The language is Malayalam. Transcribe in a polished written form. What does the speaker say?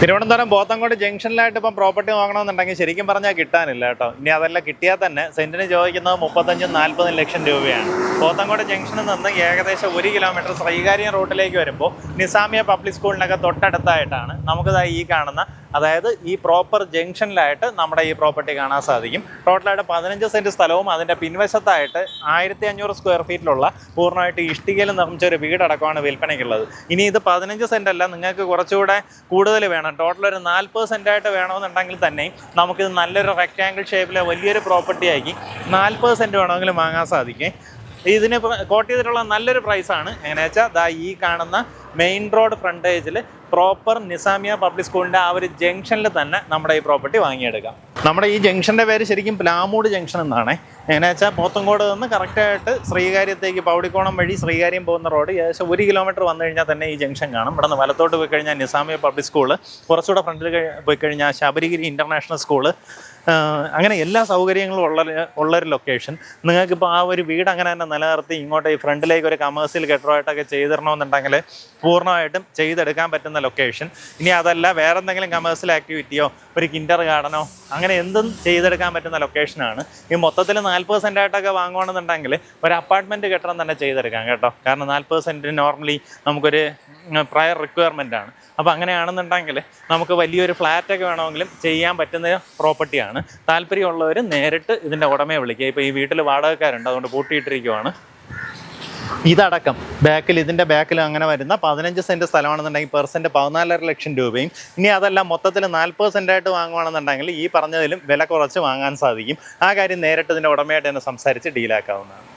തിരുവനന്തപുരം പോത്തങ്കോട് ജംഗ്ഷനിലായിട്ട് ഇപ്പം പ്രോപ്പർട്ടി വാങ്ങണമെന്നുണ്ടെങ്കിൽ ശരിക്കും പറഞ്ഞാൽ കിട്ടാനില്ല കേട്ടോ. ഇനി അതെല്ലാം കിട്ടിയാൽ തന്നെ സെന്റിന് ചോദിക്കുന്നത് 35-40 ലക്ഷം രൂപയാണ്. പോത്തങ്കോട് ജംഗ്ഷനിൽ നിന്ന് ഏകദേശം 1 കിലോമീറ്റർ ശ്രീകാര്യം റൂട്ടിലേക്ക് വരുമ്പോൾ നിസാമിയ പബ്ലിക് സ്കൂളിനൊക്കെ തൊട്ടടുത്തായിട്ടാണ് നമുക്കിതായി ഈ കാണുന്ന, അതായത് ഈ പ്രോപ്പർ ജംഗ്ഷനിലായിട്ട് നമ്മുടെ ഈ പ്രോപ്പർട്ടി കാണാൻ സാധിക്കും. ടോട്ടലായിട്ട് 15 സെൻറ്റ് സ്ഥലവും അതിൻ്റെ പിൻവശത്തായിട്ട് 1500 സ്ക്വയർ ഫീറ്റിലുള്ള പൂർണ്ണമായിട്ട് ഇഷ്ടികയിൽ നിർമ്മിച്ച ഒരു വീടടക്കമാണ് വിൽപ്പനയ്ക്കുള്ളത്. ഇനി ഇത് 15 സെൻറ്റ് അല്ല, നിങ്ങൾക്ക് കുറച്ചുകൂടെ കൂടുതൽ വേണം, ടോട്ടൽ ഒരു 40 സെൻറ്റായിട്ട് വേണമെന്നുണ്ടെങ്കിൽ തന്നെ നമുക്കിത് നല്ലൊരു റെക്റ്റാങ്കിൾ ഷേപ്പിലെ വലിയൊരു പ്രോപ്പർട്ടി ആക്കി 40 സെൻറ്റ് വേണമെങ്കിലും വാങ്ങാൻ സാധിക്കും. ഇതിന് കോട്ട് ചെയ്തിട്ടുള്ള നല്ലൊരു പ്രൈസാണ്. എങ്ങനെയാ വെച്ചാൽ ഈ കാണുന്ന main road ഫ്രണ്ടേജിൽ proper Nizamia public സ്കൂളിൻ്റെ ആ ഒരു ജംഗ്ഷനിൽ തന്നെ നമ്മുടെ ഈ പ്രോപ്പർട്ടി വാങ്ങിയെടുക്കാം. നമ്മുടെ ഈ ജംഗ്ഷൻ്റെ പേര് ശരിക്കും പ്ലാമൂട് ജംഗ്ഷൻ എന്നാണ്. എങ്ങനെയാ വെച്ചാൽ പോത്തങ്കോട് നിന്ന് കറക്റ്റായിട്ട് ശ്രീകാര്യത്തേക്ക് പൗടിക്കോണം വഴി ശ്രീകാര്യം പോകുന്ന റോഡ് ഏകദേശം 1 കിലോമീറ്റർ വന്നു കഴിഞ്ഞാൽ തന്നെ ഈ ജംഗ്ഷൻ കാണും. ഇവിടെ നിന്ന് വലത്തോട്ട് പോയി കഴിഞ്ഞാൽ നിസാമിയ പബ്ലിക് സ്കൂള്, കുറച്ചുകൂടെ ഫ്രണ്ടിൽ പോയി കഴിഞ്ഞാൽ ശബരിഗിരി ഇൻ്റർനാഷണൽ സ്കൂള്, അങ്ങനെ എല്ലാ സൗകര്യങ്ങളും ഉള്ളൊരു ലൊക്കേഷൻ. നിങ്ങൾക്കിപ്പോൾ ആ ഒരു വീട് അങ്ങനെ തന്നെ നിലനിർത്തി ഇങ്ങോട്ട് ഈ ഫ്രണ്ടിലേക്ക് ഒരു കമേഴ്സ്യൽ കെട്ടിടമായിട്ടൊക്കെ ചെയ്തിടണമെന്നുണ്ടെങ്കിൽ പൂർണ്ണമായിട്ടും ചെയ്തെടുക്കാൻ പറ്റുന്ന ലൊക്കേഷൻ. ഇനി അതല്ല വേറെ എന്തെങ്കിലും കമേഴ്സ്യൽ ആക്ടിവിറ്റിയോ ഒരു കിൻഡർ ഗാർഡനോ അങ്ങനെ എന്തും ചെയ്തെടുക്കാൻ പറ്റുന്ന ലൊക്കേഷനാണ്. ഈ മൊത്തത്തിൽ 40 സെൻറ്റായിട്ടൊക്കെ വാങ്ങുകയാണെന്നുണ്ടെങ്കിൽ ഒരു അപ്പാർട്ട്മെൻറ്റ് കെട്ടിടം തന്നെ ചെയ്തെടുക്കാം കേട്ടോ. കാരണം 40 സെൻറ്റിന് നോർമലി നമുക്കൊരു പ്രയർ റിക്വയർമെൻ്റ് ആണ്. അപ്പോൾ അങ്ങനെയാണെന്നുണ്ടെങ്കിൽ നമുക്ക് വലിയൊരു ഫ്ലാറ്റൊക്കെ വേണമെങ്കിലും ചെയ്യാൻ പറ്റുന്ന പ്രോപ്പർട്ടിയാണ്. താല്പര്യമുള്ളവർ നേരിട്ട് ഇതിൻ്റെ ഉടമയെ വിളിക്കുക. ഇപ്പോൾ ഈ വീട്ടിൽ വാടകക്കാരുണ്ട്, അതുകൊണ്ട് പൂട്ടിയിട്ടിരിക്കുവാണ്. ഇതടക്കം ഇതിൻ്റെ ബാക്കിൽ അങ്ങനെ വരുന്ന 15 സെൻറ്റ് സ്ഥലമാണെന്നുണ്ടെങ്കിൽ പെർ സെൻറ്റ് 14.5 ലക്ഷം രൂപയും. ഇനി അതെല്ലാം മൊത്തത്തിൽ 40 സെൻറ്റായിട്ട് വാങ്ങുകയാണെന്നുണ്ടെങ്കിൽ ഈ പറഞ്ഞതിലും വില കുറച്ച് വാങ്ങാൻ സാധിക്കും. ആ കാര്യം നേരിട്ട് ഇതിൻ്റെ ഉടമയായിട്ട് തന്നെ സംസാരിച്ച് ഡീലാക്കാവുന്നതാണ്.